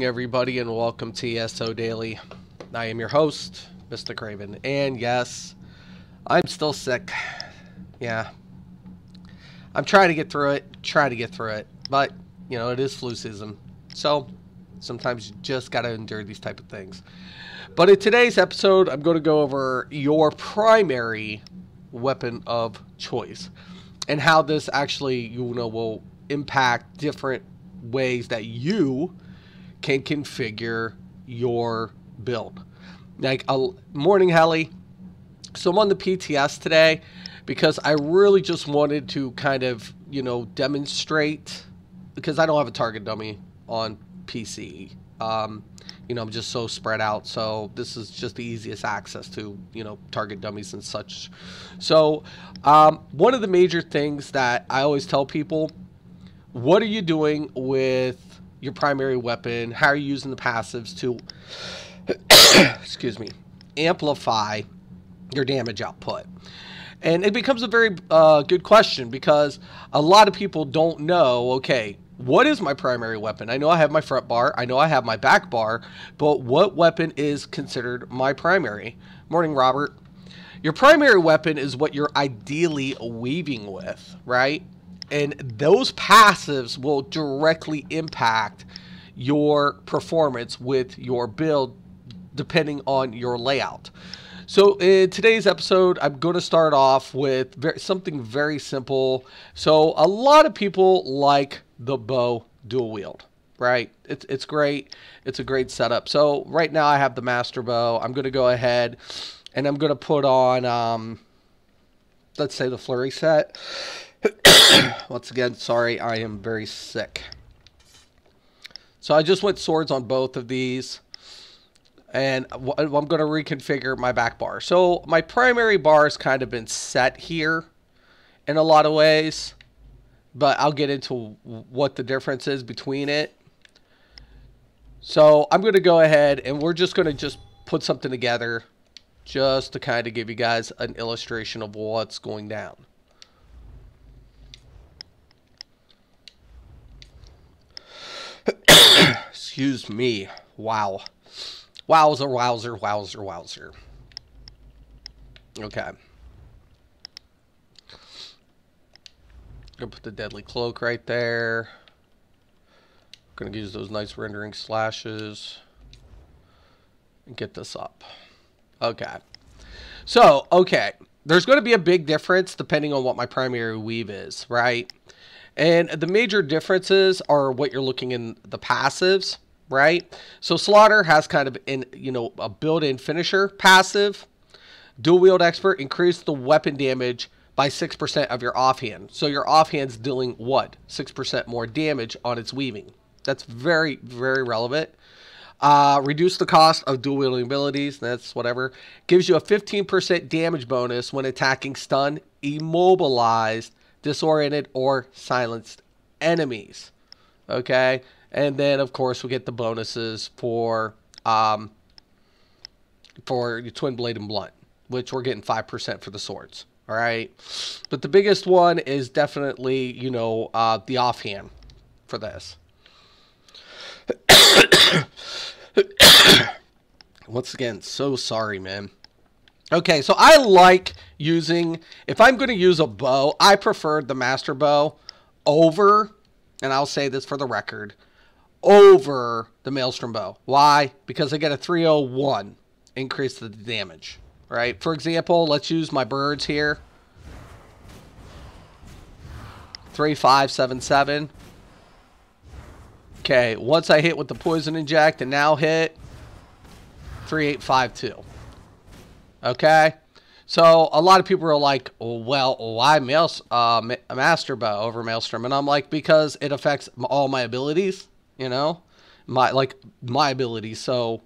Everybody, and welcome to ESO Daily. I am your host, Mr. Craven, and yes, I'm still sick. Yeah, I'm trying to get through it, but it is flu season, so sometimes you just gotta endure these type of things. But in today's episode, I'm going to go over your primary weapon of choice and how this actually will impact different ways that you can configure your build. Like a morning heli. So I'm on the PTS today because I really just wanted to kind of, demonstrate, because I don't have a target dummy on PC. I'm just so spread out. So this is just the easiest access to, target dummies and such. So one of the major things that I always tell people, what are you doing with your primary weapon? How are you using the passives to excuse me, amplify your damage output? And it becomes a very good question, because a lot of people don't know, okay, what is my primary weapon? I know I have my front bar, I know I have my back bar, but what weapon is considered my primary? Morning, Robert. Your primary weapon is what you're ideally weaving with, right? And those passives will directly impact your performance with your build depending on your layout. So in today's episode, I'm going to start off with something very simple. So a lot of people like the bow dual wield, right? It's great. It's a great setup. So right now I have the master bow. I'm going to go ahead and I'm going to put on, let's say, the flurry set. Once again, sorry, I am very sick. So I just went swords on both of these, and I'm going to reconfigure my back bar. So my primary bar has kind of been set here in a lot of ways, but I'll get into what the difference is between it. So I'm going to go ahead and we're just going to put something together just to kind of give you guys an illustration of what's going down. Excuse me. Wow. Wowzer, wowzer, wowzer, wowzer. Okay. Gonna put the deadly cloak right there. Gonna use those nice rendering slashes and get this up. Okay. So, okay. There's going to be a big difference depending on what my primary weave is, right? And the major differences are what you're looking in the passives, right? So Slaughter has kind of a built-in finisher passive. Dual wield expert, increase the weapon damage by 6% of your offhand. So your offhand's dealing what? 6% more damage on its weaving. That's very, very relevant. Reduce the cost of dual wielding abilities. That's whatever. Gives you a 15% damage bonus when attacking stun, immobilized, disoriented, or silenced enemies. Okay, and then of course we get the bonuses for your twin blade and blunt, which we're getting 5% for the swords. All right, but the biggest one is definitely the offhand for this. Once again, so sorry, man. Okay, so I like using, if I'm going to use a bow, I prefer the master bow over, and I'll say this for the record, over the maelstrom bow. Why? Because I get a 301 increase to the damage, right? For example, let's use my birds here. 3577. Okay, once I hit with the poison inject and now hit 3852. Okay, so a lot of people are like, well, why master bow over maelstrom? And I'm like, because it affects all my abilities, my abilities. So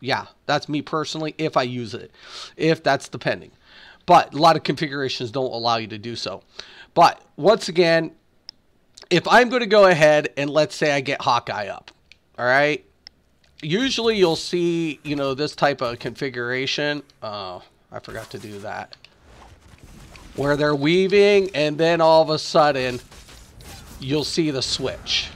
yeah, that's me personally, if I use it, if that's depending. But a lot of configurations don't allow you to do so. But once again, if I'm going to go ahead and let's say I get Hawkeye up, all right, usually you'll see, this type of configuration. Oh, I forgot to do that. Where they're weaving and then all of a sudden you'll see the switch.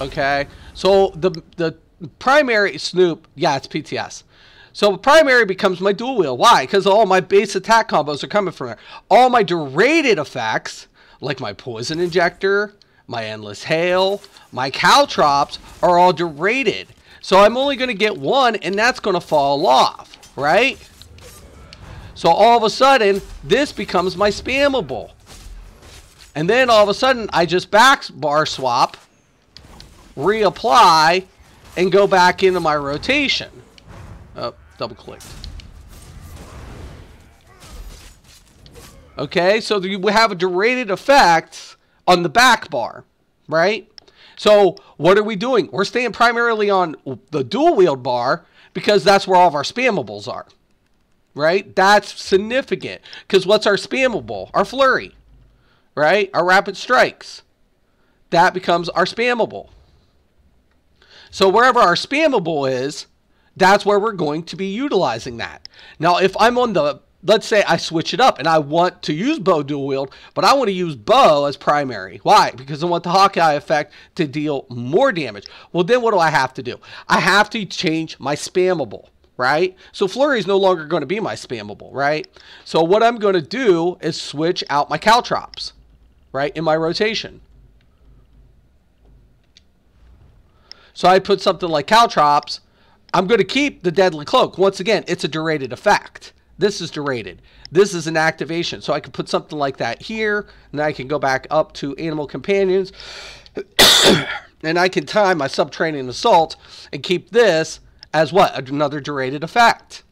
Okay, so the primary Snoop, yeah, it's PTS. So primary becomes my dual wield. Why? Because all my base attack combos are coming from there. All my derated effects, like my poison injector, my endless hail, my caltrops, are all derated. So I'm only going to get one, and that's going to fall off, right? So all of a sudden, this becomes my spammable. And then all of a sudden, I just back bar swap, reapply, and go back into my rotation. Oh, double clicked. Okay, so you have a derated effect on the back bar, right? So what are we doing? We're staying primarily on the dual wield bar because that's where all of our spammables are, right? That's significant because what's our spammable? Our flurry, right? Our rapid strikes. That becomes our spammable. So wherever our spammable is, that's where we're going to be utilizing that. Now, if I'm on the, let's say I switch it up and I want to use bow dual wield, but I want to use bow as primary. Why? Because I want the Hawkeye effect to deal more damage. Well, then what do I have to do? I have to change my spammable, right? So flurry is no longer going to be my spammable, right? So what I'm going to do is switch out my caltrops, right, in my rotation. So I put something like caltrops. I'm going to keep the deadly cloak. Once again, it's a derated effect. This is derated. This is an activation. So I can put something like that here, and I can go back up to animal companions, and I can time my subterranean assault and keep this as what? Another derated effect,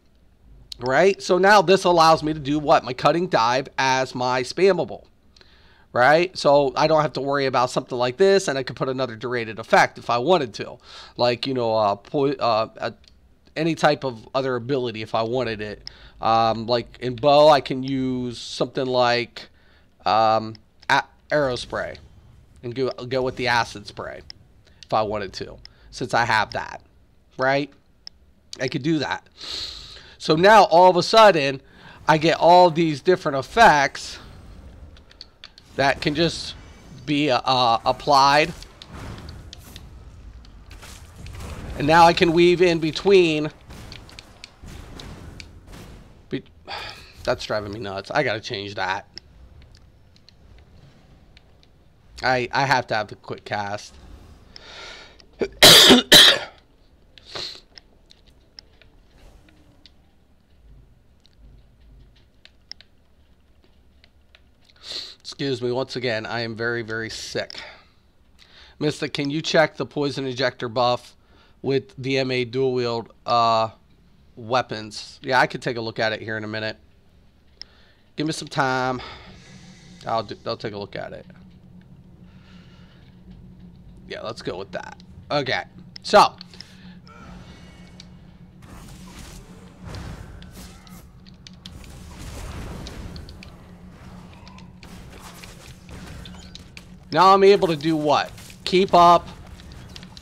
right? So now this allows me to do what? My cutting dive as my spammable, right? So I don't have to worry about something like this, and I could put another derated effect if I wanted to, like, you know, any type of other ability if I wanted it. Like in bow, I can use something like arrow spray and go with the acid spray if I wanted to, since I have that, right? I could do that. So now all of a sudden, I get all these different effects that can just be applied. And now I can weave in between. That's driving me nuts. I gotta change that. I have to have the quick cast. Excuse me, once again, I am very, very sick. Mystic, can you check the poison injector buff with VMA dual wield weapons? Yeah, I could take a look at it here in a minute. Give me some time. I'll take a look at it. Yeah, let's go with that. Okay, so now I'm able to do what? Keep up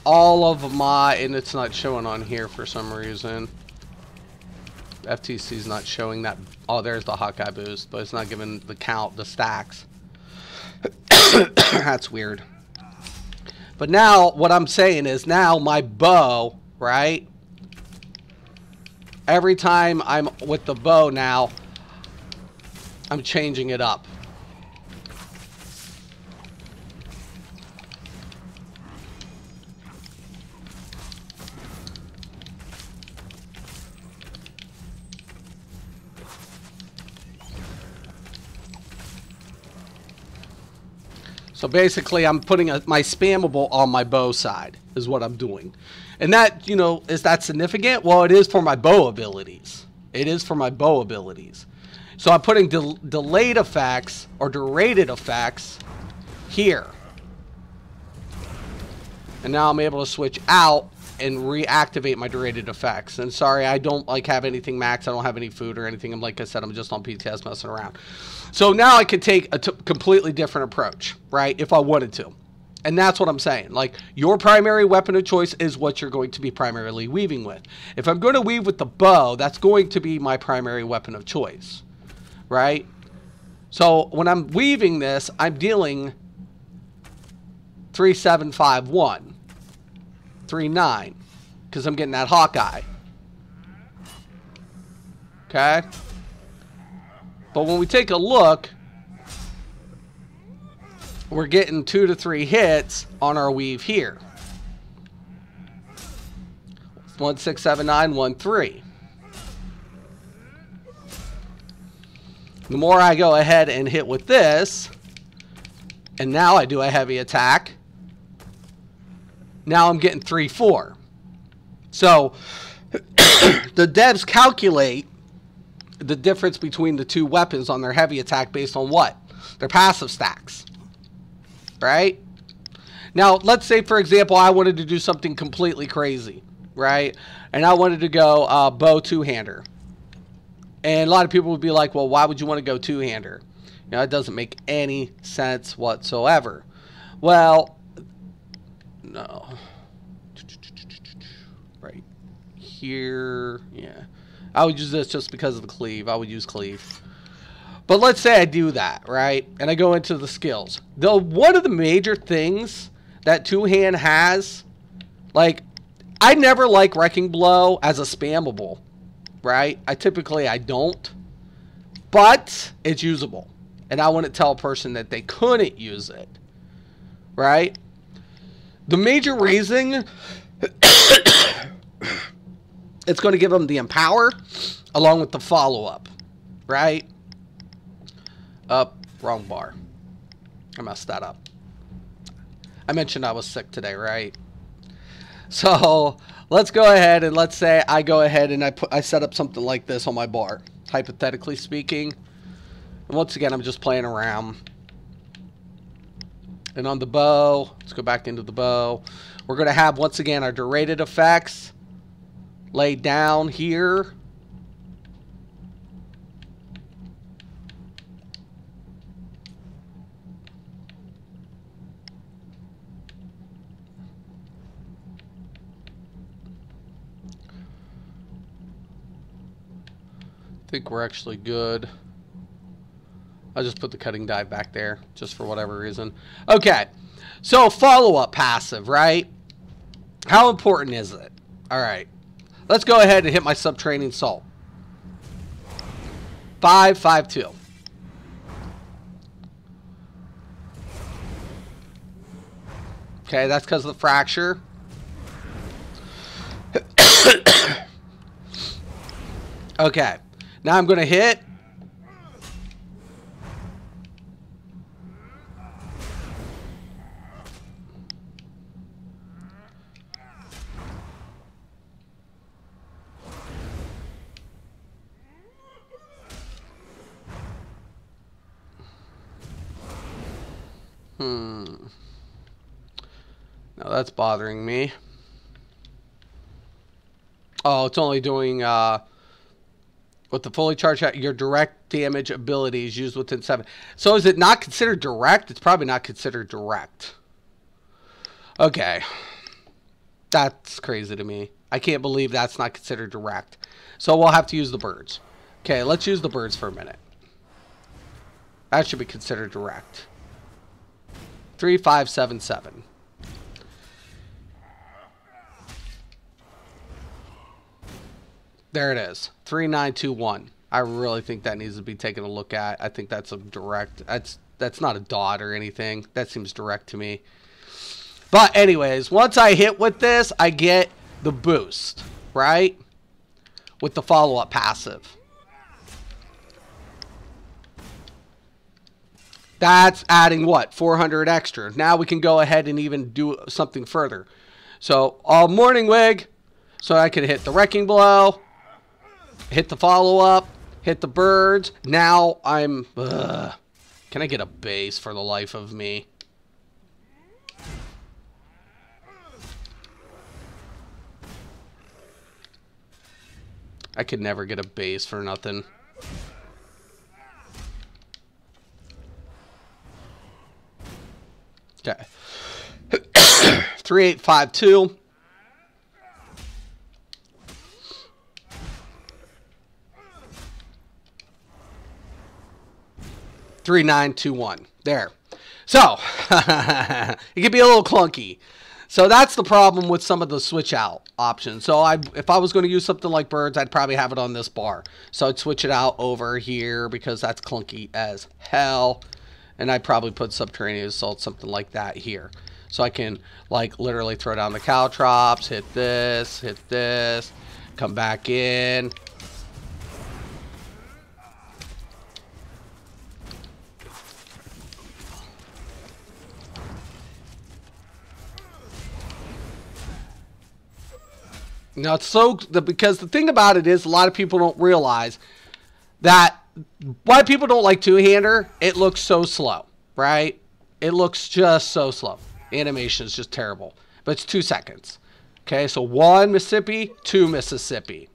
all of my, and it's not showing on here for some reason. FTC is not showing that. Oh, there's the Hawkeye boost, but it's not giving the count, the stacks. That's weird. But now what I'm saying is now my bow, right? Every time I'm with the bow now, I'm changing it up. So basically, I'm putting my spammable on my bow side, is what I'm doing. And that, you know, is that significant? Well, it is for my bow abilities. It is for my bow abilities. So I'm putting delayed effects or derated effects here. And now I'm able to switch out and reactivate my derated effects. And sorry, I don't like have anything max. I don't have any food or anything. And like I said, I'm just on PTS messing around. So now I can take a completely different approach, right? If I wanted to. And that's what I'm saying. Like, your primary weapon of choice is what you're going to be primarily weaving with. If I'm going to weave with the bow, that's going to be my primary weapon of choice, right? So when I'm weaving this, I'm dealing 3, 7, 5, 1. 3-9. Because I'm getting that Hawkeye. Okay? But when we take a look, we're getting 2 to 3 hits on our weave here. 1, 6, 7, 9, 1, 3. The more I go ahead and hit with this, and now I do a heavy attack, now I'm getting 3, 4. So the devs calculate the difference between the two weapons on their heavy attack based on what? Their passive stacks. Right? Now, let's say, for example, I wanted to do something completely crazy. Right? And I wanted to go bow two-hander. And a lot of people would be like, well, why would you want to go two-hander? You know, it doesn't make any sense whatsoever. Well, no. Right here. Yeah. I would use this just because of the cleave. I would use cleave. But let's say I do that, right? And I go into the skills. One of the major things that two-hand has, like, I never like Wrecking Blow as a spammable, right? I don't. But it's usable. And I wouldn't tell a person that they couldn't use it, right? The major reason it's going to give them the empower along with the follow-up, right? Wrong bar. I messed that up. I mentioned I was sick today, right? So let's go ahead and let's say I go ahead and I set up something like this on my bar, hypothetically speaking. And once again, I'm just playing around. And on the bow, let's go back into the bow. We're going to have, once again, our derated effects laid down here. I think we're actually good. I'll just put the cutting die back there, just for whatever reason. Okay, so follow-up passive, right? How important is it? All right, let's go ahead and hit my subterranean salt. 5, 5, 2. Okay, that's because of the fracture. Okay, now I'm going to hit. Now that's bothering me. Oh, it's only doing with the fully charged, your direct damage ability is used within 7. So is it not considered direct? It's probably not considered direct. Okay. That's crazy to me. I can't believe that's not considered direct. So we'll have to use the birds. Okay, let's use the birds for a minute. That should be considered direct. 3, 5, 7, 7. There it is. 3, 9, 2, 1. I really think that needs to be taken a look at. I think that's a direct. That's not a dot or anything. That seems direct to me. But anyways, once I hit with this, I get the boost, right? With the follow-up passive. That's adding what? 400 extra. Now we can go ahead and even do something further. So, all Morning Wig. So I can hit the Wrecking Blow. Hit the follow-up. Hit the birds. Now I'm... Can I get a base for the life of me? I could never get a base for nothing. Okay. 3, 8, 5, 2. Three, 9, 2, 1. There. So it can be a little clunky. So that's the problem with some of the switch out options. So if I was going to use something like birds, I'd probably have it on this bar. So I'd switch it out over here because that's clunky as hell. And I'd probably put subterranean assault, something like that here. So I can like literally throw down the caltrops, hit this, come back in. Now it's because the thing about it is a lot of people don't realize that why people don't like two-hander, it looks so slow, right? It looks just so slow. Animation is just terrible, but it's 2 seconds. Okay, so 1 Mississippi, 2 Mississippi.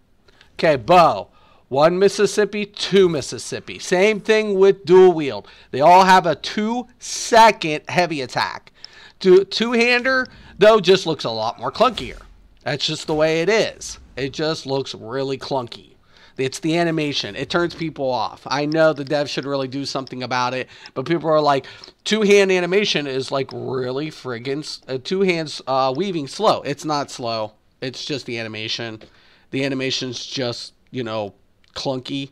Okay, bow, 1 Mississippi, 2 Mississippi. Same thing with dual wield. They all have a 2-second heavy attack. Two-hander, though, just looks a lot more clunkier. That's just the way it is. It just looks really clunky. It's the animation. It turns people off. I know the devs should really do something about it, but people are like, two-hand animation is like really friggin' two hands weaving slow. It's not slow. It's just the animation. The animation's just, you know, clunky.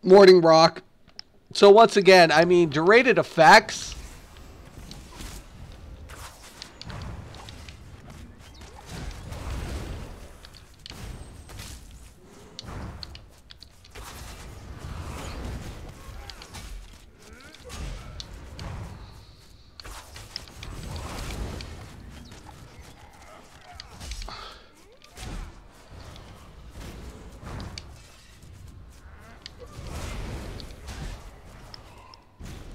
Morning Rock. So once again, I mean, derated effects.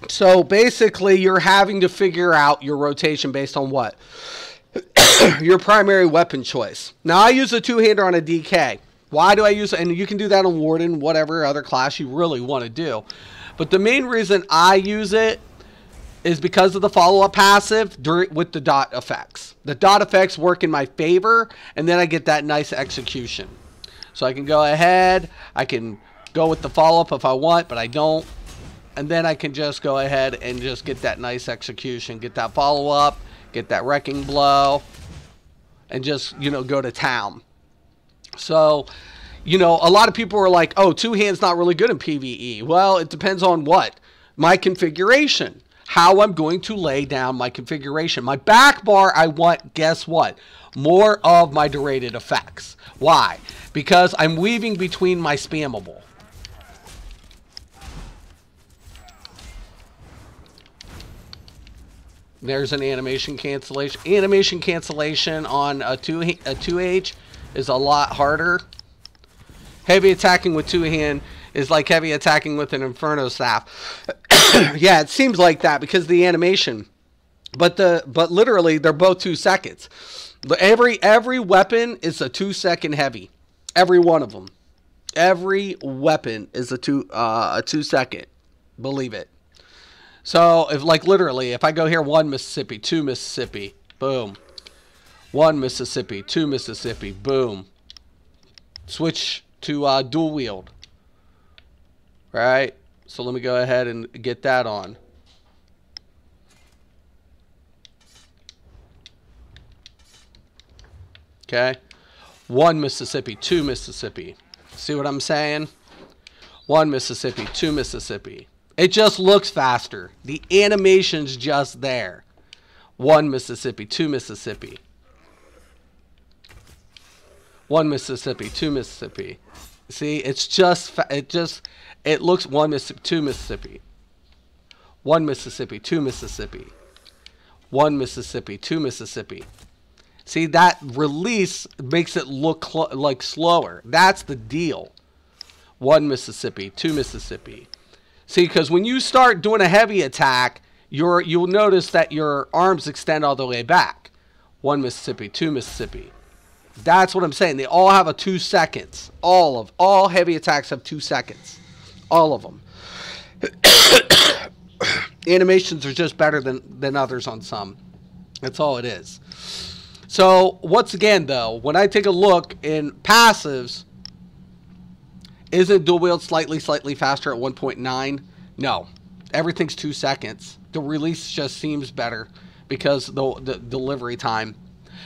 So basically, you're having to figure out your rotation based on what? Your primary weapon choice. Now, I use a two-hander on a DK. Why do I use it? And you can do that on Warden, whatever other class you really want to do. But the main reason I use it is because of the follow-up passive with the dot effects. The dot effects work in my favor, and then I get that nice execution. So I can go ahead. I can go with the follow-up if I want, but I don't. And then I can just go ahead and just get that nice execution, get that follow-up, get that wrecking blow, and just, you know, go to town. So, you know, a lot of people are like, oh, two-hand's not really good in PvE. Well, it depends on what? My configuration. How I'm going to lay down my configuration. My back bar, I want, guess what? More of my derated effects. Why? Because I'm weaving between my spammable. There's an animation cancellation. Animation cancellation on a 2H is a lot harder. Heavy attacking with two-hand is like heavy attacking with an Inferno Staff. Yeah, it seems like that because of the animation. But literally, they're both 2 seconds. Every weapon is a 2-second heavy. Every one of them. Every weapon is a 2-second. Believe it. So, if like literally, if I go here, 1 Mississippi, 2 Mississippi, boom. 1 Mississippi, 2 Mississippi, boom. Switch to dual wield. Right? So let me go ahead and get that on. Okay. 1 Mississippi, 2 Mississippi. See what I'm saying? 1 Mississippi, 2 Mississippi. It just looks faster. The animation's just there. 1 Mississippi, 2 Mississippi. 1 Mississippi, 2 Mississippi. See, it's just, it looks 1 Mississippi, 2 Mississippi. 1 Mississippi, 2 Mississippi. 1 Mississippi, 2 Mississippi. See, that release makes it look like slower. That's the deal. 1 Mississippi, 2 Mississippi. See, because when you start doing a heavy attack, you'll notice that your arms extend all the way back. 1 Mississippi, 2 Mississippi. That's what I'm saying. They all have a 2 seconds. All heavy attacks have 2 seconds. All of them. Animations are just better than others on some. That's all it is. So, once again, though, when I take a look in passives, isn't dual wield slightly faster at 1.9? No. Everything's 2 seconds. The release just seems better because the delivery time.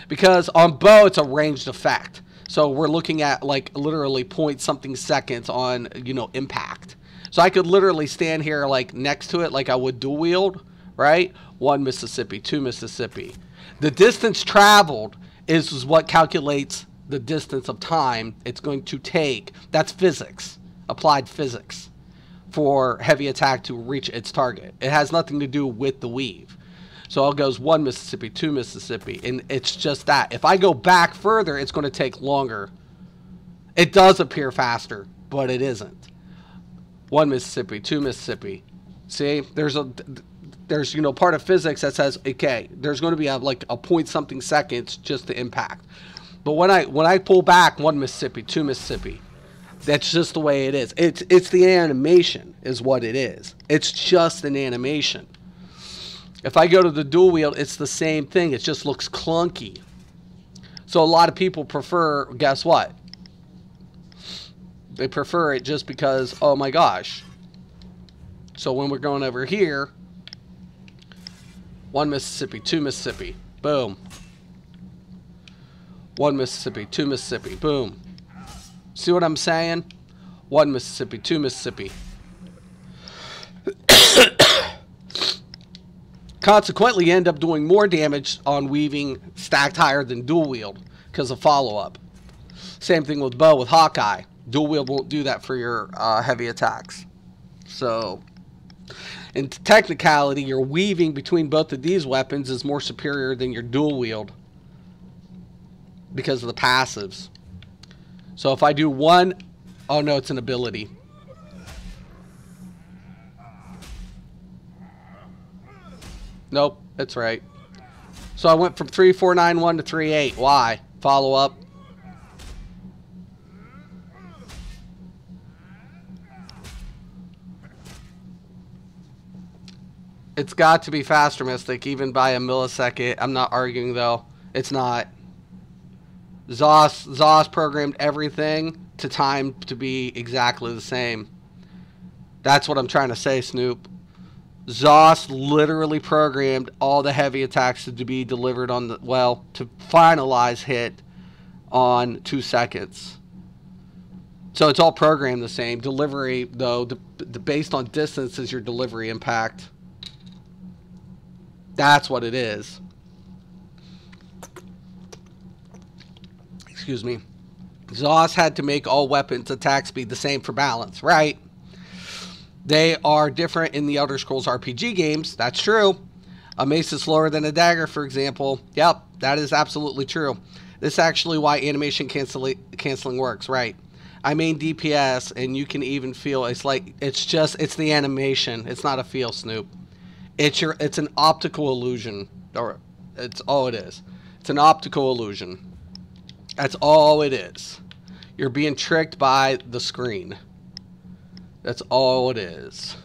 Because on bow, it's a ranged effect. So we're looking at like literally point something seconds on, you know, impact. So I could literally stand here like next to it like I would dual wield, right? 1 Mississippi, 2 Mississippi. The distance traveled is what calculates the distance of time it's going to take. That's physics, applied physics, for heavy attack to reach its target. It has nothing to do with the weave. So it goes 1 Mississippi, 2 Mississippi, and it's just that. If I go back further, it's going to take longer. It does appear faster, but it isn't. 1 Mississippi, 2 Mississippi. See, there's you know, part of physics that says, okay, there's going to be like a point something seconds just to impact. But when I pull back 1 Mississippi, 2 Mississippi, that's just the way it is. It's the animation is what it is. It's just an animation. If I go to the dual wield, it's the same thing. It just looks clunky. So a lot of people prefer, guess what? They prefer it just because, oh my gosh. So when we're going over here, 1 Mississippi, 2 Mississippi, boom. 1 Mississippi, 2 Mississippi, boom. See what I'm saying? 1 Mississippi, 2 Mississippi. Consequently, you end up doing more damage on weaving stacked higher than dual wield because of follow-up. Same thing with bow with Hawkeye. Dual wield won't do that for your heavy attacks. So, in technicality, your weaving between both of these weapons is more superior than your dual wield because of the passives. So if I do one, oh no, it's an ability. Nope, that's right. So I went from 3491 to 38. Why? Follow up. It's got to be faster, Mystic, even by a millisecond. I'm not arguing, though. It's not. ZOS programmed everything to time to be exactly the same. That's what I'm trying to say, Snoop. ZOS literally programmed all the heavy attacks to be delivered on the, well, to finalize hit on 2 seconds. So it's all programmed the same. Delivery, though, based on distance is your delivery impact. That's what it is. Excuse me. ZOS had to make all weapons attack speed the same for balance, right? They are different in the Elder Scrolls RPG games. That's true. A mace is slower than a dagger, for example. Yep, that is absolutely true. This is actually why animation canceling works, right? I main DPS, and you can even feel it's like it's the animation. It's not a feel, Snoop. It's an optical illusion, or it's all it is. It's an optical illusion. That's all it is. You're being tricked by the screen. That's all it is.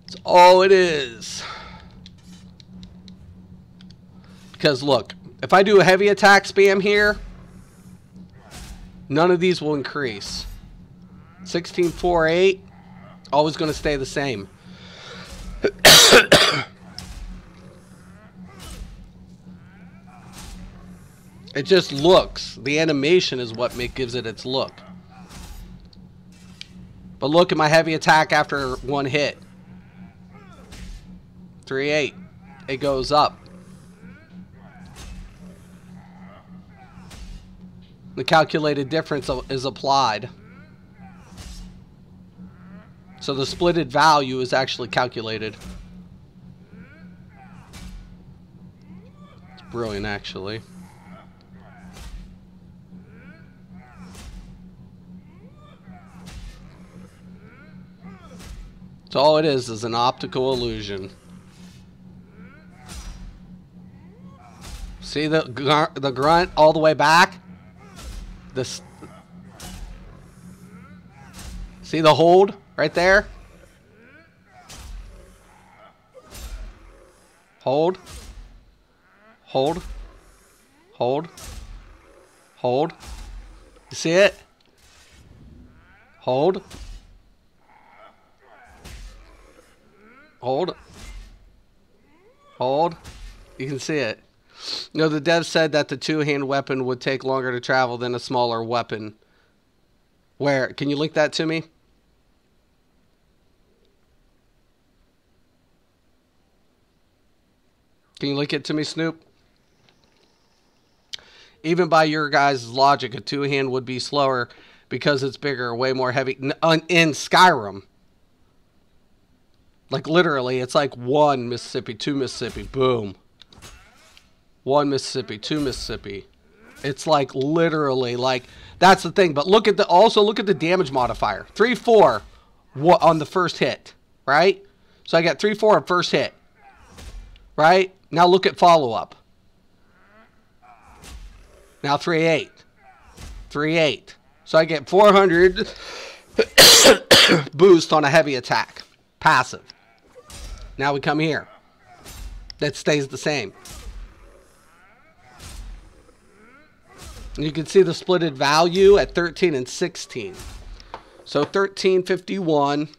That's all it is. Because look, if I do a heavy attack spam here, none of these will increase. 1648, always going to stay the same. It just looks. The animation is what gives it its look. But look at my heavy attack after one hit. 3-8. It goes up. The calculated difference is applied. So the splitted value is actually calculated. It's brilliant, actually. So all it is an optical illusion. See the grunt all the way back? See the hold right there? Hold. Hold. Hold. Hold. You see it? Hold. Hold. Hold. You can see it. No, the dev said that the two-hand weapon would take longer to travel than a smaller weapon. Where? Can you link that to me? Can you link it to me, Snoop? Even by your guys' logic, a two-hand would be slower because it's bigger, way more heavy. In Skyrim. Like, literally, it's like 1 Mississippi, 2 Mississippi, boom. 1 Mississippi, 2 Mississippi. It's like, literally, like, that's the thing. But look at the, also look at the damage modifier. 3-4 on the first hit, right? So I got 3-4 on first hit, right? Now look at follow-up. Now 3-8. 3-8. So I get 400 boost on a heavy attack. Passive. Now we come here. That stays the same. And you can see the splitted value at 13 and 16. So 1351.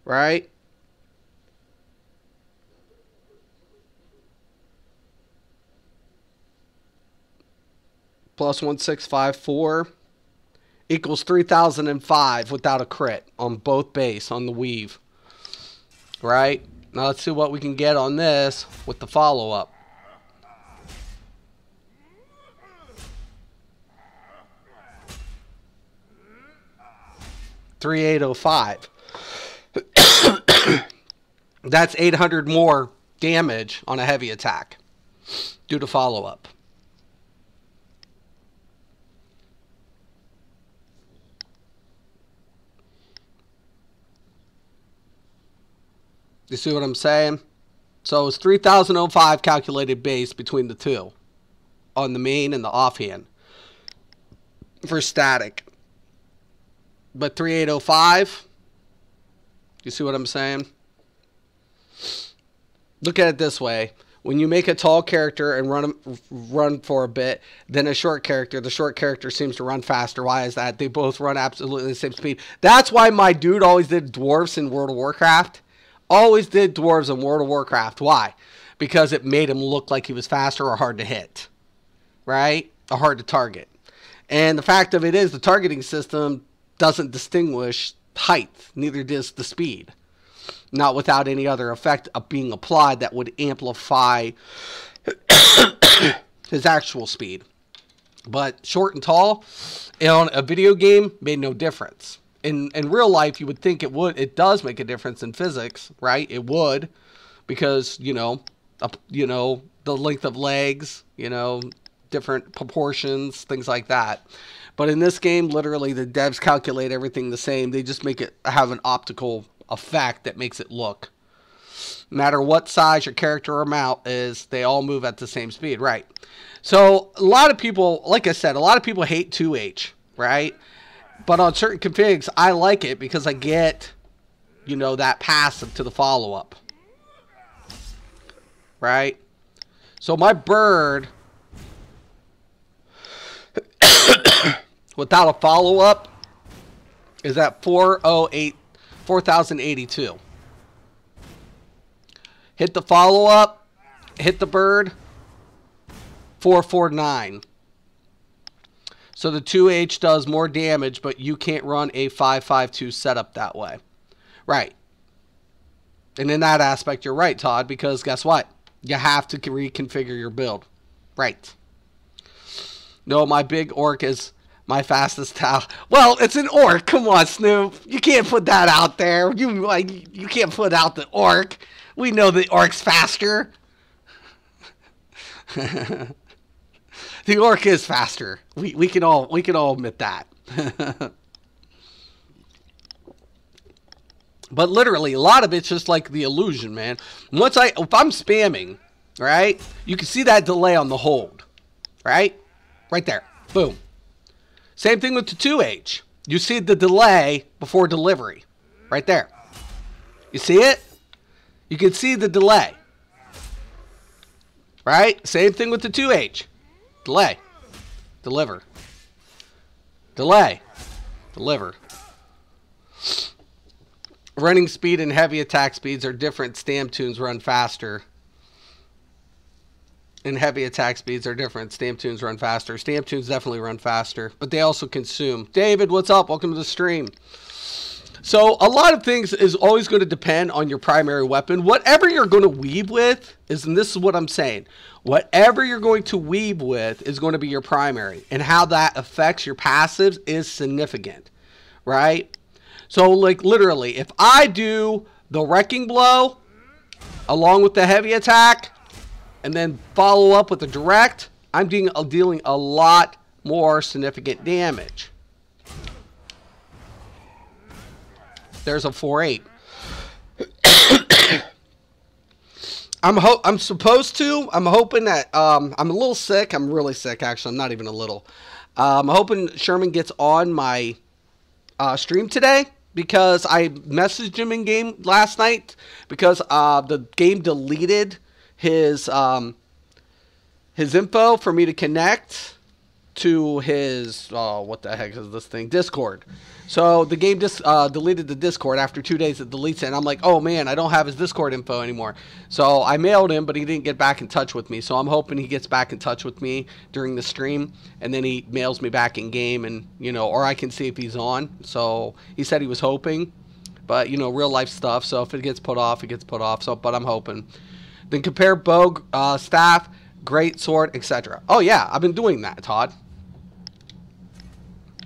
Right? Plus 1654 equals 3005 without a crit on both base on the weave. Right? Now let's see what we can get on this with the follow-up. $3,805. That's 800 more damage on a heavy attack due to follow-up. You see what I'm saying? So it's 3005 calculated base between the two on the main and the offhand for static. But 3805, you see what I'm saying? Look at it this way. When you make a tall character and run for a bit, then a short character, the short character seems to run faster. Why is that? They both run absolutely the same speed. That's why my dude always did dwarfs in World of Warcraft. Always did dwarves in World of Warcraft. Why? Because it made him look like he was faster or hard to hit. Right? Or hard to target. And the fact of it is the targeting system doesn't distinguish height. Neither does the speed. Not without any other effect of being applied that would amplify his actual speed. But short and tall on a video game made no difference. In real life, you would think it would. It does make a difference in physics, right? It would, because you know, the length of legs, different proportions, things like that. But in this game, literally, the devs calculate everything the same. They just make it have an optical effect that makes it look. No matter what size your character or mount is, they all move at the same speed, right? So a lot of people, like I said, a lot of people hate 2H, right? But on certain configs, I like it because I get, that passive to the follow-up. Right? So my bird, without a follow-up, is at 4082. Hit the follow-up, hit the bird, 449. So the 2H does more damage, but you can't run a 552 setup that way. Right. And in that aspect, you're right, Todd, because guess what? You have to reconfigure your build. Right. No, my big orc is my fastest towel. Well, it's an orc. Come on, Snoop. You can't put that out there. You can't put out the orc. We know the orc's faster. The orc is faster. We can all admit that. But literally, a lot of it's just like the illusion, man. If I'm spamming, right? You can see that delay on the hold, right? Right there. Boom. Same thing with the 2H. You see the delay before delivery, right there. You see it? You can see the delay, right? Same thing with the 2H. Delay. Deliver. Delay. Deliver. Running speed and heavy attack speeds are different. Stam tunes run faster. And heavy attack speeds are different. Stam tunes run faster. Stam tunes definitely run faster, but they also consume. David, what's up? Welcome to the stream. So a lot of things is always going to depend on your primary weapon. Whatever you're going to weave with is, and this is what I'm saying, whatever you're going to weave with is going to be your primary, and how that affects your passives is significant, right? So like literally, if I do the Wrecking Blow along with the heavy attack and then follow up with the direct, I'm dealing a lot more significant damage. There's a 4-8. I'm hoping that I'm a little sick. I'm really sick, actually. I'm not even a little. I'm hoping Sherman gets on my stream today, because I messaged him in game last night because the game deleted his info for me to connect to his what the heck is this thing, Discord. So the game just deleted the Discord. After 2 days it deletes it, and I'm like, oh man, I don't have his Discord info anymore. So I mailed him, but he didn't get back in touch with me. So I'm hoping he gets back in touch with me during the stream, and then he mails me back in game, and or I can see if he's on. So he said he was hoping, but real life stuff. So if it gets put off, it gets put off. So, but I'm hoping. Then compare bow, staff, great sword, etc. Oh yeah, I've been doing that, Todd.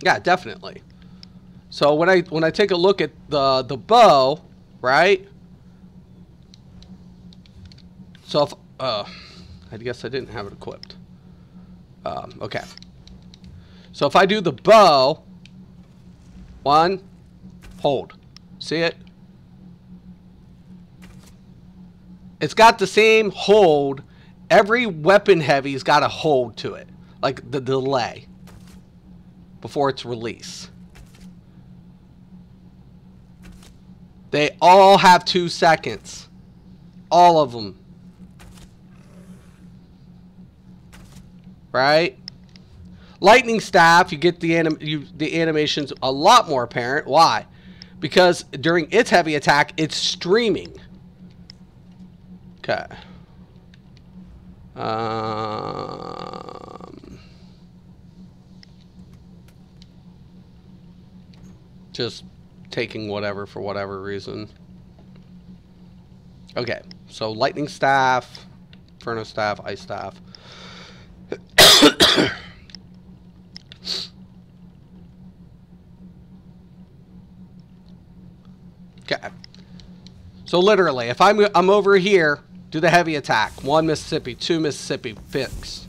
Yeah, definitely. So when I take a look at the bow, right? So if I guess I didn't have it equipped. Okay. So if I do the bow, 1, hold. See it? It's got the same hold. Every weapon heavy's got a hold to it, like the delay before its release. They all have 2 seconds. All of them. Right? Lightning staff, you get the animations a lot more apparent. Why? Because during its heavy attack, it's streaming. Okay. Just taking whatever for whatever reason. Okay, so lightning staff, inferno staff, ice staff. Okay. So literally, if I'm over here, do the heavy attack. 1 Mississippi, 2 Mississippi, fixed.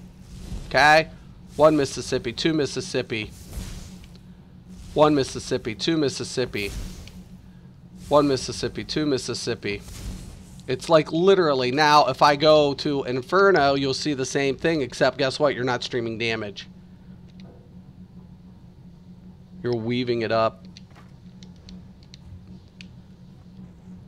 Okay? 1 Mississippi, 2 Mississippi. 1 Mississippi, 2 Mississippi. 1 Mississippi, 2 Mississippi. It's like literally now if I go to Inferno, you'll see the same thing, except guess what? You're not streaming damage. You're weaving it up.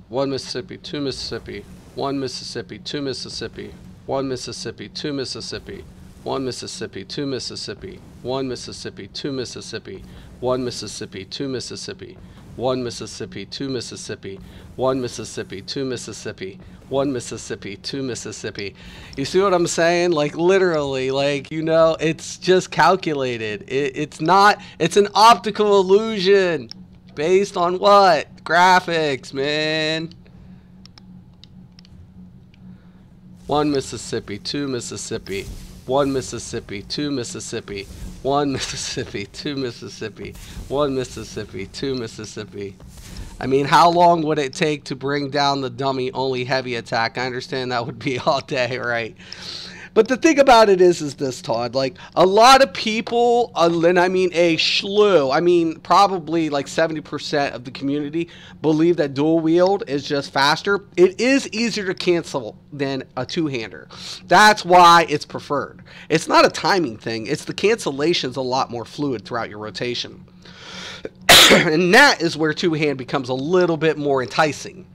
1 Mississippi, 2 Mississippi. 1 Mississippi, 2 Mississippi. 1 Mississippi, 2 Mississippi. 1 Mississippi, 2 Mississippi. 1 Mississippi, 2 Mississippi. 1 Mississippi, 2 Mississippi. 1 Mississippi, 2 Mississippi. 1 Mississippi, 2 Mississippi. 1 Mississippi, 2 Mississippi. You see what I'm saying? Like literally, like, it's just calculated. It's not, it's an optical illusion based on what? Graphics, man. 1 Mississippi, 2 Mississippi. 1 Mississippi, 2 Mississippi. 1 Mississippi, 2 Mississippi. 1 Mississippi, 2 Mississippi. I mean, how long would it take to bring down the dummy only heavy attack? I understand that would be all day, right? But the thing about it is this, Todd, like a lot of people, and I mean a slew, I mean probably like 70% of the community believe that dual wield is just faster. It is easier to cancel than a two-hander. That's why it's preferred. It's not a timing thing. It's the cancellation's a lot more fluid throughout your rotation. And that is where two-hand becomes a little bit more enticing,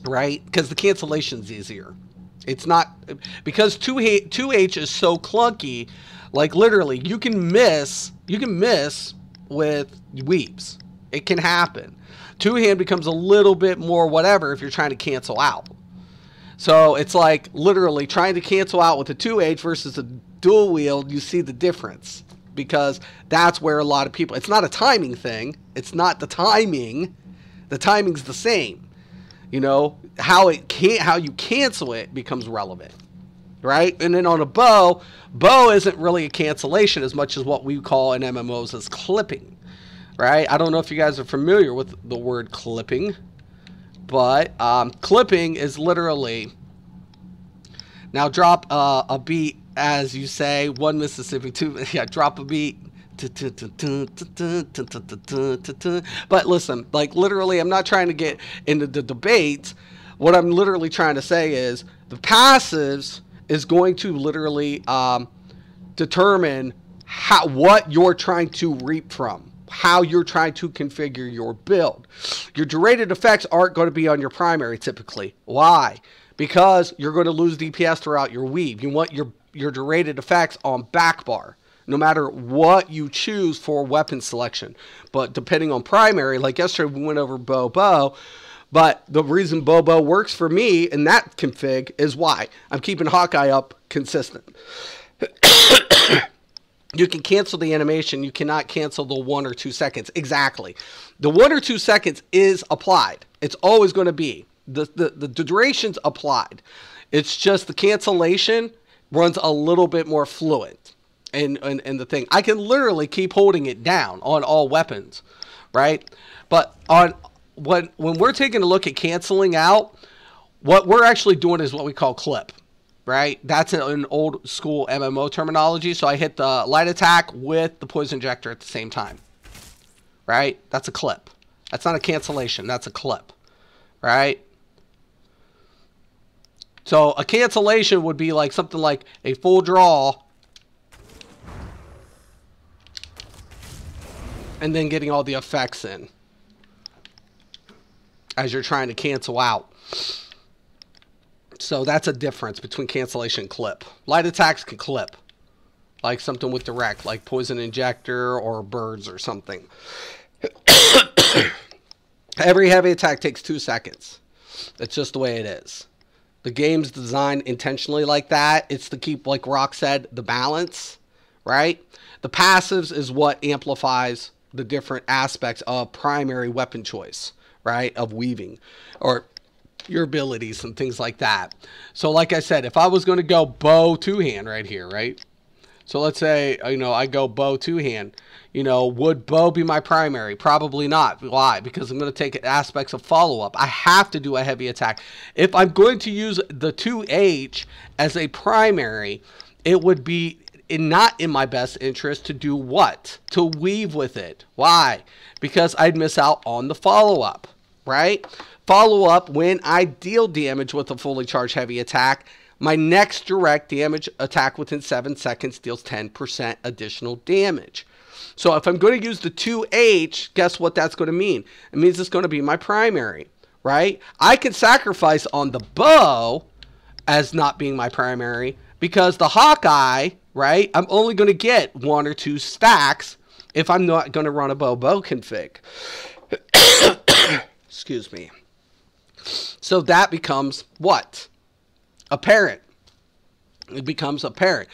right? Because the cancellation's easier. It's not, because 2H is so clunky, like literally you can miss with weaves. It can happen. Two-hand becomes a little bit more whatever if you're trying to cancel out. So it's like literally trying to cancel out with a 2H versus a dual wield. You see the difference, because that's where a lot of people, it's not a timing thing. It's not the timing. The timing's the same. You know, how you cancel it becomes relevant, right? And then on a bow isn't really a cancellation as much as what we call in MMOs as clipping, right? I don't know if you guys are familiar with the word clipping, but clipping is literally, now drop a beat, as you say, one Mississippi, two, yeah, drop a beat. But listen, like literally, I'm not trying to get into the debate. What I'm literally trying to say is the passives is going to literally determine what you're trying to reap from, how you're trying to configure your build. Your derated effects aren't going to be on your primary typically. Why? Because you're going to lose DPS throughout your weave. You want your derated effects on back bar, no matter what you choose for weapon selection. But depending on primary, like yesterday we went over bow, but the reason bow works for me in that config is why I'm keeping Hawkeye up consistent. You can cancel the animation. You cannot cancel the 1 or 2 seconds. Exactly. The 1 or 2 seconds is applied. It's always going to be. The duration's applied. It's just the cancellation runs a little bit more fluid. And the thing, I can literally keep holding it down on all weapons, right? But on when we're taking a look at canceling out, what we're actually doing is what we call clip. Right? That's an old school MMO terminology. So I hit the light attack with the poison injector at the same time. Right? That's a clip. That's not a cancellation. That's a clip. Right? So a cancellation would be like something like a full draw and then getting all the effects in as you're trying to cancel out. So that's a difference between cancellation and clip. Light attacks can clip, like something with direct, like poison injector or birds or something. Every heavy attack takes 2 seconds. That's just the way it is. The game's designed intentionally like that. It's to keep, like Rock said, the balance, right? The passives is what amplifies the different aspects of primary weapon choice, right? Of weaving or your abilities and things like that. So like I said, if I was going to go bow two-hand right here, right? So let's say, you know, I go bow two-hand. You know, would bow be my primary? Probably not. Why? Because I'm going to take aspects of follow-up. I have to do a heavy attack. If I'm going to use the 2H as a primary, it would be not in my best interest to do what? To weave with it. Why? Because I'd miss out on the follow-up, right? Follow-up, when I deal damage with a fully charged heavy attack, my next direct damage attack within 7 seconds deals 10% additional damage. So if I'm going to use the 2H, guess what that's going to mean? It means it's going to be my primary, right? I can sacrifice on the bow as not being my primary because the Hawkeye, right, I'm only going to get 1 or 2 stacks if I'm not going to run a bow config. Excuse me. So that becomes what? Apparent. It becomes apparent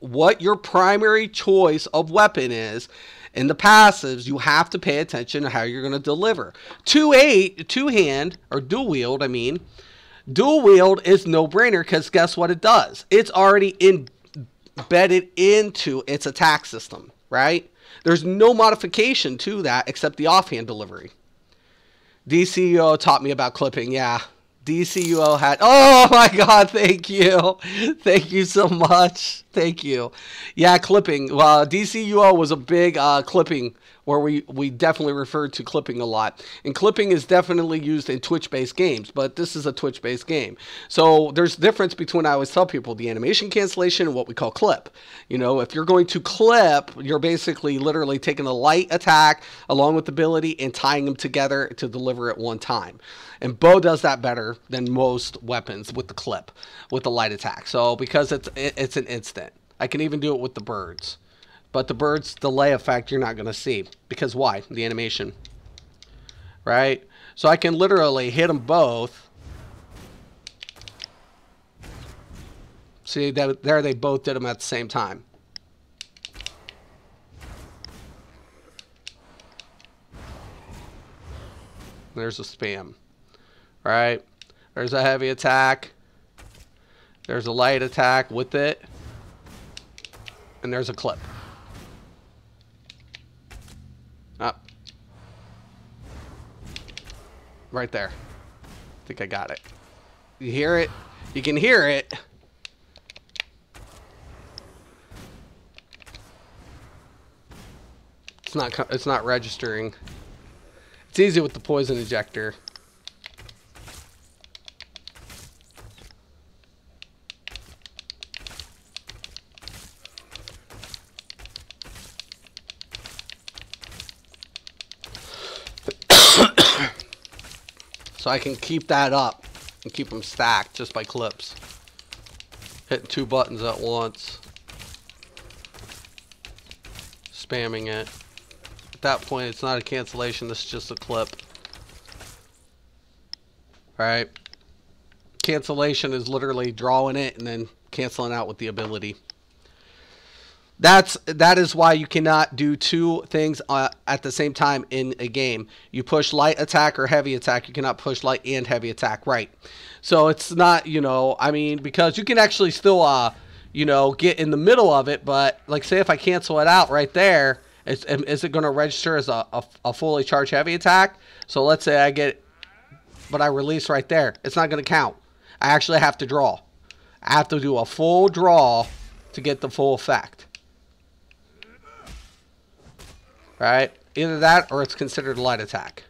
what your primary choice of weapon is. In the passives, you have to pay attention to how you're going to deliver. Two-hand, or dual wield, I mean. Dual wield is no-brainer because guess what it does? It's already embedded into its attack system, right? There's no modification to that except the offhand delivery. DCUO taught me about clipping, yeah. DCUO had, oh my God, thank you. Thank you so much. Thank you. Yeah, clipping. Well, DCUO was a big clipping where we definitely referred to clipping a lot. And clipping is definitely used in Twitch-based games, but this is a Twitch-based game. So there's a difference between, I always tell people, the animation cancellation and what we call clip. You know, if you're going to clip, you're basically literally taking a light attack along with ability and tying them together to deliver at one time. And bow does that better than most weapons with the clip, with the light attack. So because it's an instant. I can even do it with the birds. But the bird's delay effect you're not going to see. Because why? The animation. right? So I can literally hit them both. See, that there they both did them at the same time. There's a spam, right? There's a heavy attack. There's a light attack with it. And there's a clip. Up. Right there. I think I got it. You hear it? You can hear it. It's not registering. It's easy with the poison ejector. So I can keep that up and keep them stacked just by clips. Hitting 2 buttons at once. Spamming it. At that point, it's not a cancellation, this is just a clip. Alright. Cancellation is literally drawing it and then canceling out with the ability. That is why you cannot do 2 things at the same time in a game. You push light attack or heavy attack. You cannot push light and heavy attack, right? So it's not, you know, I mean, because you can actually still, you know, get in the middle of it. But like, say if I cancel it out right there, is it going to register as a fully charged heavy attack? So let's say I get, but I release right there. It's not going to count. I actually have to draw. I have to do a full draw to get the full effect. Right? Either that or it's considered a light attack.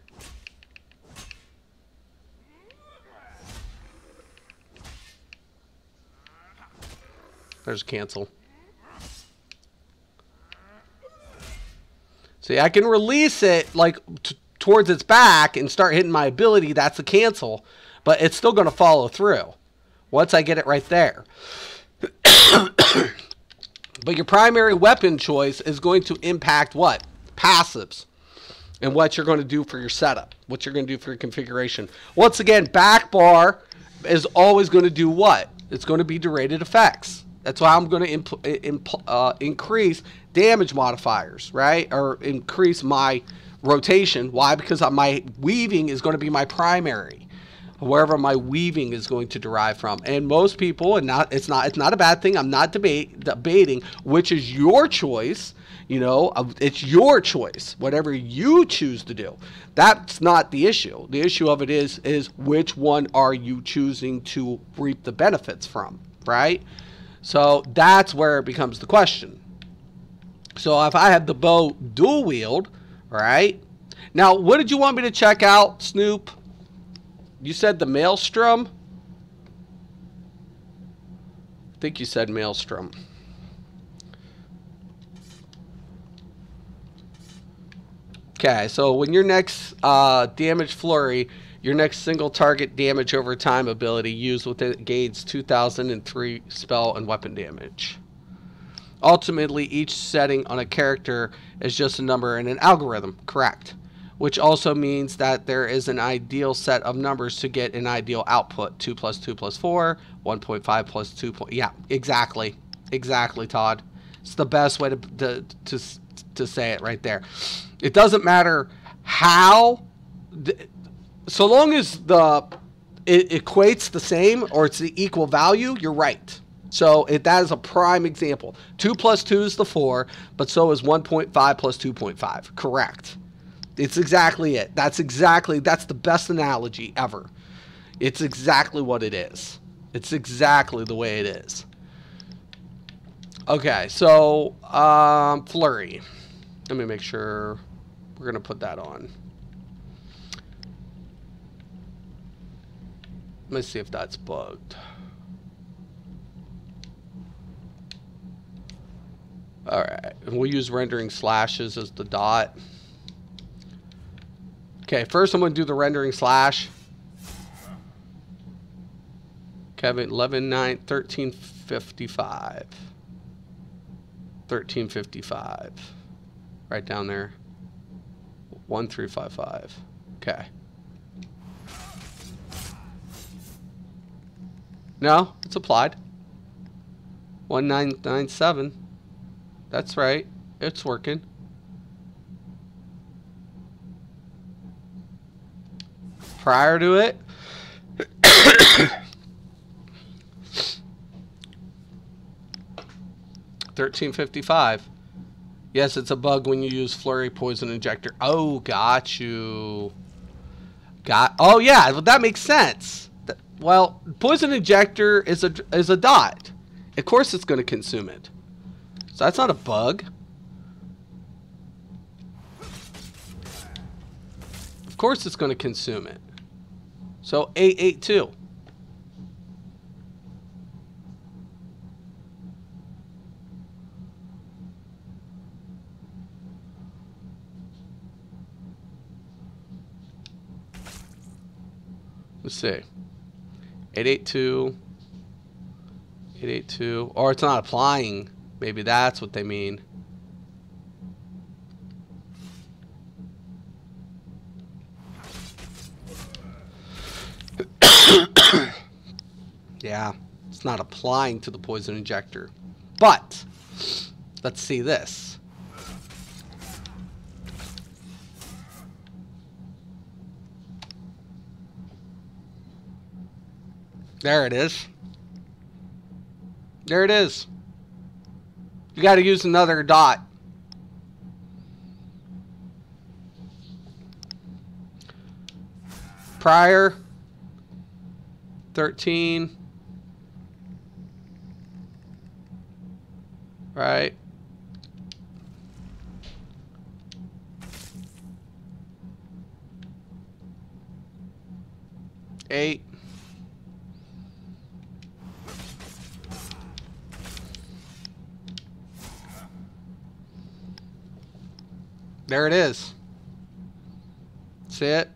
There's cancel. See, I can release it like towards its back and start hitting my ability. That's a cancel. But it's still going to follow through once I get it right there. But your primary weapon choice is going to impact what? Passives. And what you're going to do for your setup. What you're going to do for your configuration. Once again, back bar is always going to do what? It's going to be derated effects. That's why I'm going to increase damage modifiers, right? Or increase my rotation. Why? Because my weaving is going to be my primary. Wherever my weaving is going to derive from. And most people, and it's not a bad thing. I'm not debating which is your choice. You know, it's your choice. Whatever you choose to do. That's not the issue. The issue of it is which one are you choosing to reap the benefits from, right? So that's where it becomes the question. So if I have the bow dual wield, right? Now, what did you want me to check out, Snoop? You said the Maelstrom? I think you said Maelstrom. Okay, so when your next damage flurry, your next single target damage over time ability used with it gains 2003 spell and weapon damage. Ultimately, each setting on a character is just a number in an algorithm, correct? Which also means that there is an ideal set of numbers to get an ideal output. 2 plus 2 plus 4, 1.5 plus 2. Yeah, exactly. Exactly, Todd. It's the best way to say it right there. It doesn't matter how, so long as it equates the same or it's the equal value, you're right. So that is a prime example. 2 plus 2 is the 4, but so is 1.5 plus 2.5. Correct. It's exactly it. That's the best analogy ever. It's exactly what it is. It's exactly the way it is. Okay, so flurry. Let me make sure we're going to put that on. Let's see if that's bugged. Alright, we'll use rendering slashes as the dot. Okay, first I'm going to do the rendering slash. Kevin, 11, 9, 1355. 1355. Right down there. 1355. Okay. No, it's applied. 1997. That's right. It's working. Prior to it, 1355. Yes, it's a bug when you use Flurry Poison Injector. Oh, got you. Oh yeah, well, that makes sense. Well, Poison Injector is a dot. Of course it's going to consume it. So that's not a bug. Of course it's going to consume it. So 882. Let's see. 882. 882. Or it's not applying. Maybe that's what they mean. Yeah, it's not applying to the Poison Injector. But let's see this. There it is. There it is. You got to use another dot. Prior 13. Right. Eight. There it is. See it?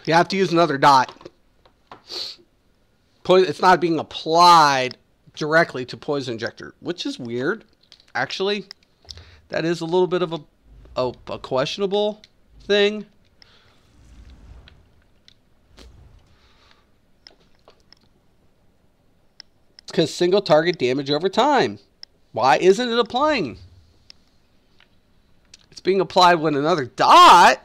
You have to use another dot. It's not being applied directly to Poison Injector, which is weird. Actually, that is a little bit of a questionable thing. It's because single target damage over time. Why isn't it applying? It's being applied with another dot,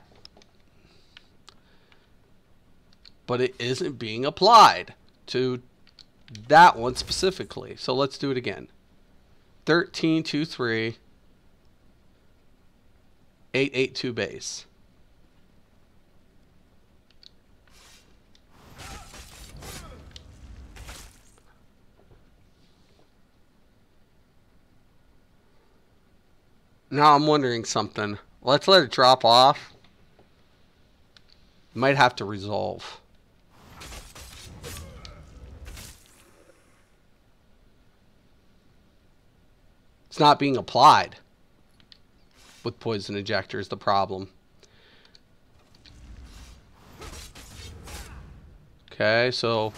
but it isn't being applied to that one specifically. So let's do it again. 1323 882 base. Now I'm wondering something. Let's let it drop off. Might have to resolve. It's not being applied with Poison Injector is the problem. Okay, so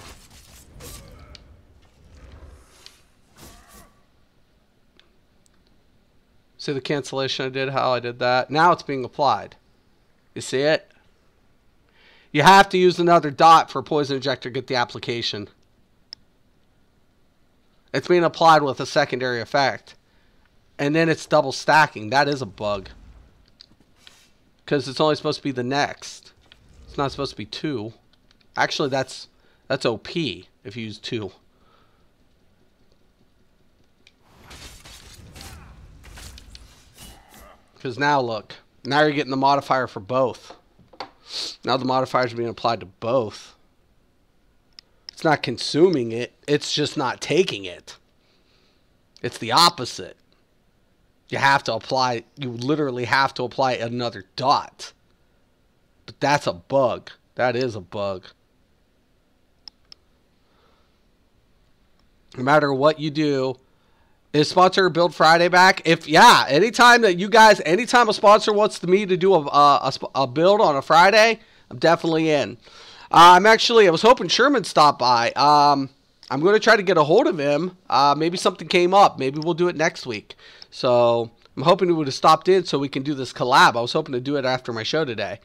see the cancellation I did, how I did that? Now it's being applied. You see it? You have to use another dot for Poison Injector to get the application. It's being applied with a secondary effect. And then it's double stacking. That is a bug. Because it's only supposed to be the next. It's not supposed to be two. Actually, that's OP if you use two. Because now look. Now you're getting the modifier for both. Now the modifiers are being applied to both. It's not consuming it. It's just not taking it. It's the opposite. You have to apply, you literally have to apply another dot. But that's a bug. That is a bug. No matter what you do, is Sponsor Build Friday back? Anytime that you guys, anytime a sponsor wants me to do a build on a Friday, I'm definitely in. I was hoping Sherman stopped by. I'm going to try to get a hold of him. Maybe something came up. Maybe we'll do it next week. So I'm I'm hoping he would have stopped in so we can do this collab. I was hoping to do it after my show today.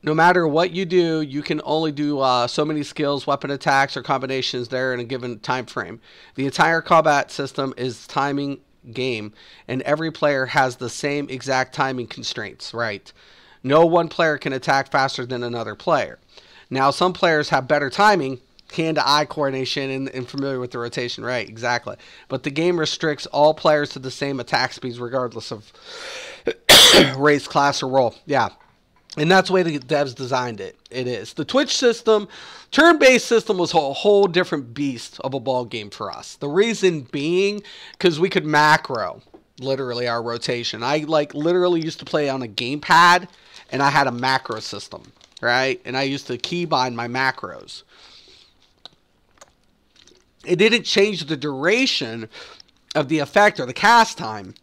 No matter what you do, you can only do so many skills, weapon attacks, or combinations there in a given time frame. The entire combat system is timing game, and every player has the same exact timing constraints, right? No one player can attack faster than another player. Now, some players have better timing, hand-to-eye coordination, and familiar with the rotation, right? Exactly. But the game restricts all players to the same attack speeds regardless of race, class, or role. Yeah. And that's the way the devs designed it. It is. The Twitch system, turn-based system, was a whole different beast of a ball game for us. The reason being, because we could macro, literally, our rotation. I, literally used to play on a gamepad, and I had a macro system, right? And I used to keybind my macros. It didn't change the duration of the effect or the cast time.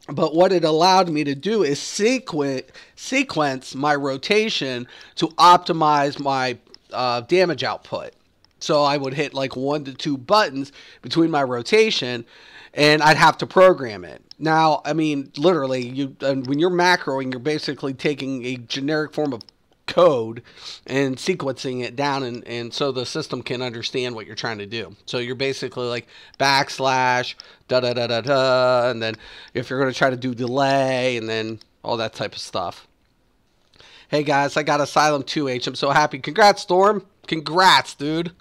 But what it allowed me to do is sequence my rotation to optimize my damage output. So I would hit like 1 to 2 buttons between my rotation, and I'd have to program it. Now, I mean, literally, when you're macroing, you're basically taking a generic form of code and sequencing it down, and so the system can understand what you're trying to do. So you're basically like backslash da da da da da, and then if you're going to try to do delay, and then all that type of stuff. Hey guys, I got Asylum 2H. I'm so happy. Congrats, Storm. Congrats, dude.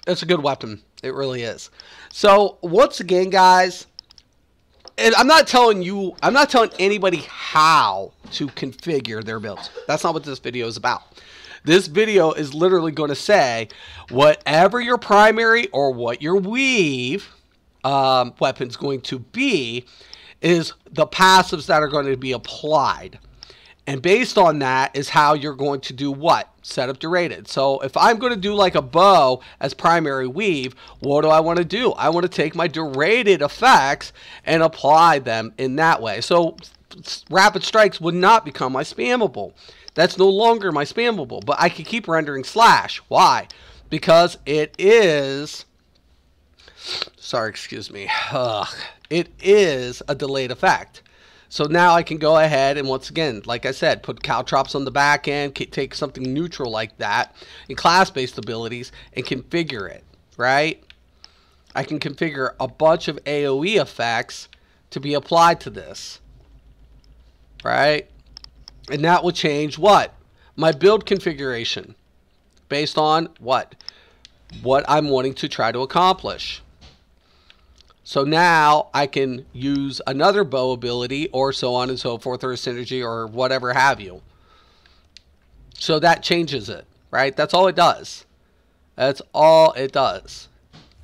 It's a good weapon. It really is. So once again, guys, and I'm not telling anybody how to configure their builds. That's not what this video is about. This video is literally going to say whatever your primary or what your weave weapon's going to be is the passives that are going to be applied. And based on that is how you're going to do what? Set up derated. So if I'm going to do like a bow as primary weave, what do I want to do? I want to take my derated effects and apply them in that way. So rapid strikes would not become my spammable. That's no longer my spammable, but I can keep rendering slash. Why? Because it is, sorry, excuse me. It is a delayed effect. So now I can go ahead and, once again, like I said, put caltrops on the back end, take something neutral like that in class-based abilities and configure it, right? I can configure a bunch of AoE effects to be applied to this, right? And that will change what? My build configuration based on what? What I'm wanting to try to accomplish. So now I can use another bow ability or so on and so forth, or a synergy or whatever have you. So that changes it, right? That's all it does. That's all it does.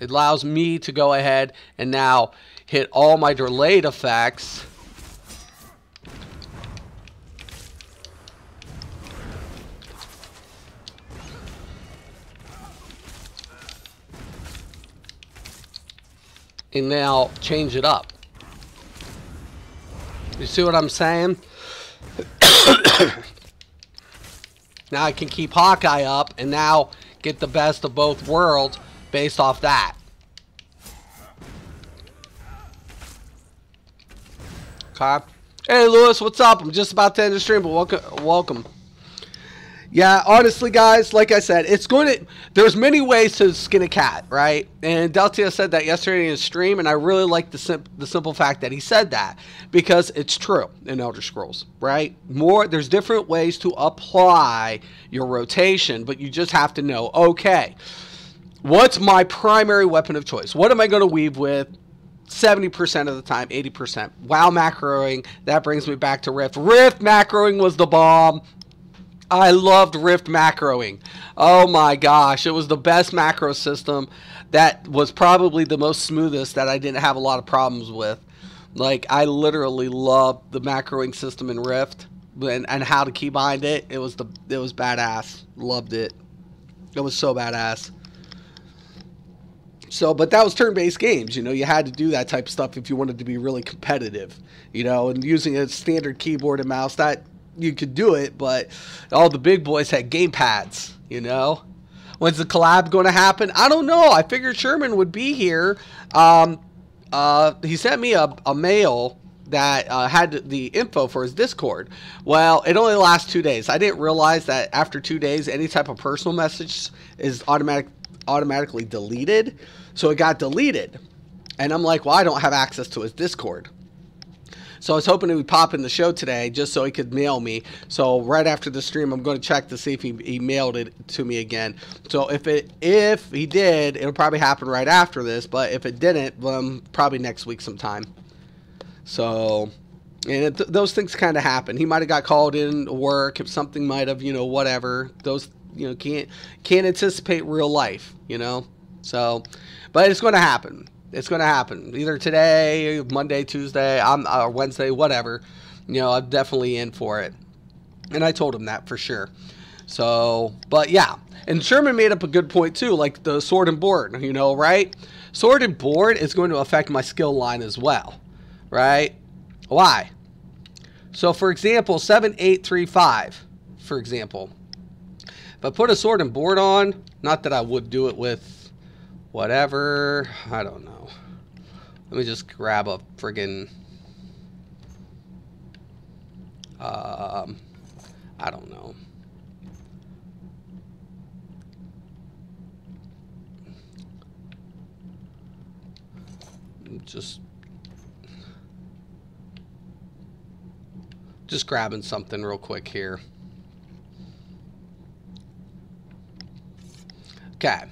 It allows me to go ahead and now hit all my delayed effects. And now change it up. You see what I'm saying? Now I can keep Hawkeye up and now get the best of both worlds based off that. Okay. Hey Lewis, what's up? I'm just about to end the stream, but welcome. Yeah, honestly, guys, like I said, there's many ways to skin a cat, right? And Deltia said that yesterday in his stream, and I really like the simple fact that he said that, because it's true in Elder Scrolls, right? There's different ways to apply your rotation, but you just have to know, okay, what's my primary weapon of choice? What am I going to weave with 70% of the time, 80%? WoW macroing, that brings me back to Rift. Rift macroing was the bomb. I loved Rift macroing. Oh my gosh, it was the best macro system. That was probably the most smoothest that I didn't have a lot of problems with. Like, I literally loved the macroing system in Rift and how to keybind it. It was badass. Loved it. It was so badass. So, but that was turn-based games, you know, you had to do that type of stuff if you wanted to be really competitive, you know, and using a standard keyboard and mouse, that you could do it, but all the big boys had game pads, you know. When's the collab going to happen? I don't know. I figured Sherman would be here he sent me a mail that had the info for his Discord. Well, it only lasts 2 days. I didn't realize that after 2 days, any type of personal message is automatically deleted. So it got deleted. And I'm like, well, I don't have access to his Discord. So I was hoping he would pop in the show today just so he could mail me. So right after the stream, I'm going to check to see if he mailed it to me again. So if he did, it'll probably happen right after this. But if it didn't, probably next week sometime. So, and those things kind of happen. He might have got called in to work. If something might have, whatever. Those, can't anticipate real life, So, but it's going to happen. It's going to happen either today, Monday, Tuesday, or Wednesday, whatever. I'm definitely in for it. And I told him that for sure. So, but yeah. And Sherman made up a good point too, like the sword and board, right? Sword and board is going to affect my skill line as well, right? Why? So, for example, 7-8-3-5, for example. If I put a sword and board on, not that I would do it with whatever, I don't know. Let me just grab a friggin', I don't know. Just grabbing something real quick here. Okay.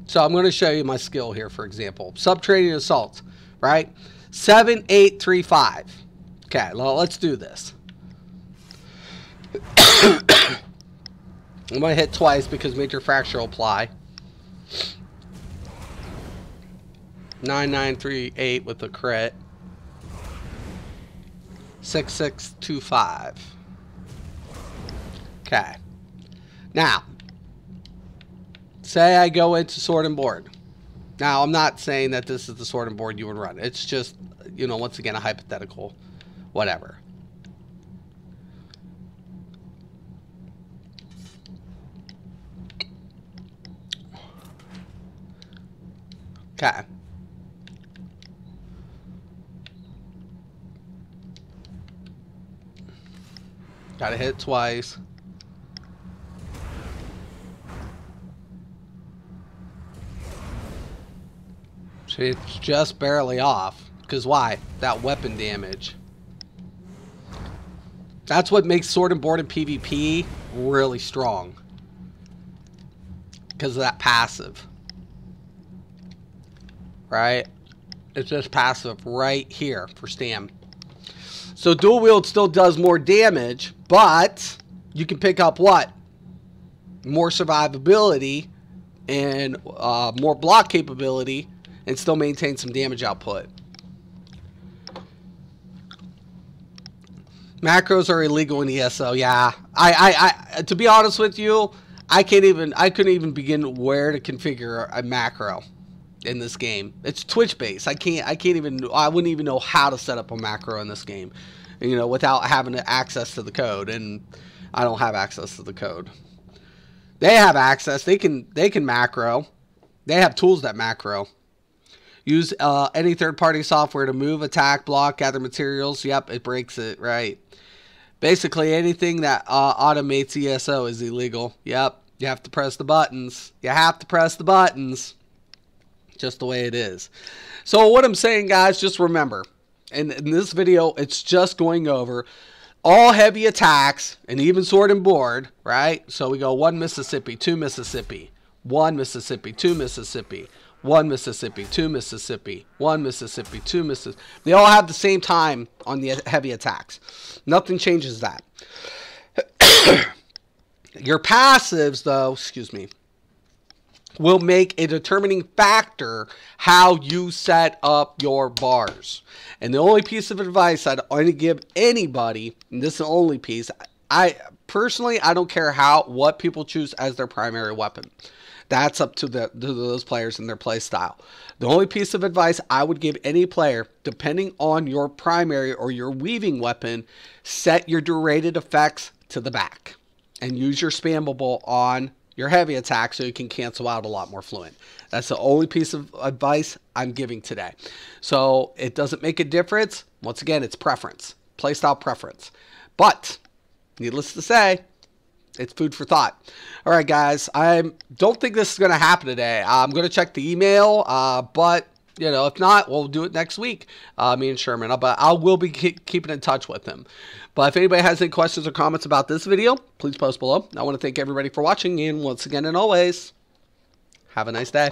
So I'm going to show you my skill here, for example. Subterranean assault, right? 7-8-3-5. Okay, well, let's do this. I'm going to hit twice because major fracture will apply. 9-9-3-8 with a crit. 6-6-2-5. Okay. Now, say I go into sword and board. Now, I'm not saying that this is the sword and board you would run. It's just, once again, a hypothetical, whatever. Okay. Gotta hit twice. See, it's just barely off. Because why? That weapon damage. That's what makes sword and board in PvP really strong. Because of that passive. Right? It's just passive right here for Stam. So dual wield still does more damage, but you can pick up what? More survivability and more block capability and still maintain some damage output. Macros are illegal in ESO. Yeah, I to be honest with you, I couldn't even begin where to configure a macro in this game. It's Twitch based. I wouldn't even know how to set up a macro in this game, without having access to the code, and I don't have access to the code. They have access. They can macro. They have tools that macro. Use any third-party software to move, attack, block, gather materials. Yep, it breaks it, right. Basically, anything that automates ESO is illegal. Yep, you have to press the buttons. You have to press the buttons. Just the way it is. So what I'm saying, guys, just remember, in this video, it's just going over all heavy attacks and even sword and board, right? So we go 1 Mississippi, 2 Mississippi, 1 Mississippi, 2 Mississippi, 1 Mississippi, 2 Mississippi, 1 Mississippi, 2 Mississippi. They all have the same time on the heavy attacks. Nothing changes that. Your passives, though, will make a determining factor how you set up your bars. And the only piece of advice I'd only give anybody, and this is the only piece, I don't care what people choose as their primary weapon. That's up to those players and their play style. The only piece of advice I would give any player, depending on your primary or your weaving weapon, set your durated effects to the back and use your spammable on your heavy attack so you can cancel out a lot more fluent. That's the only piece of advice I'm giving today. So it doesn't make a difference. Once again, it's preference, playstyle preference. But needless to say, it's food for thought. All right, guys, I don't think this is going to happen today. I'm going to check the email, but you know, if not, we'll do it next week. Me and Sherman, but I will be keeping in touch with him. But if anybody has any questions or comments about this video, please post below. I want to thank everybody for watching, and once again and always, have a nice day.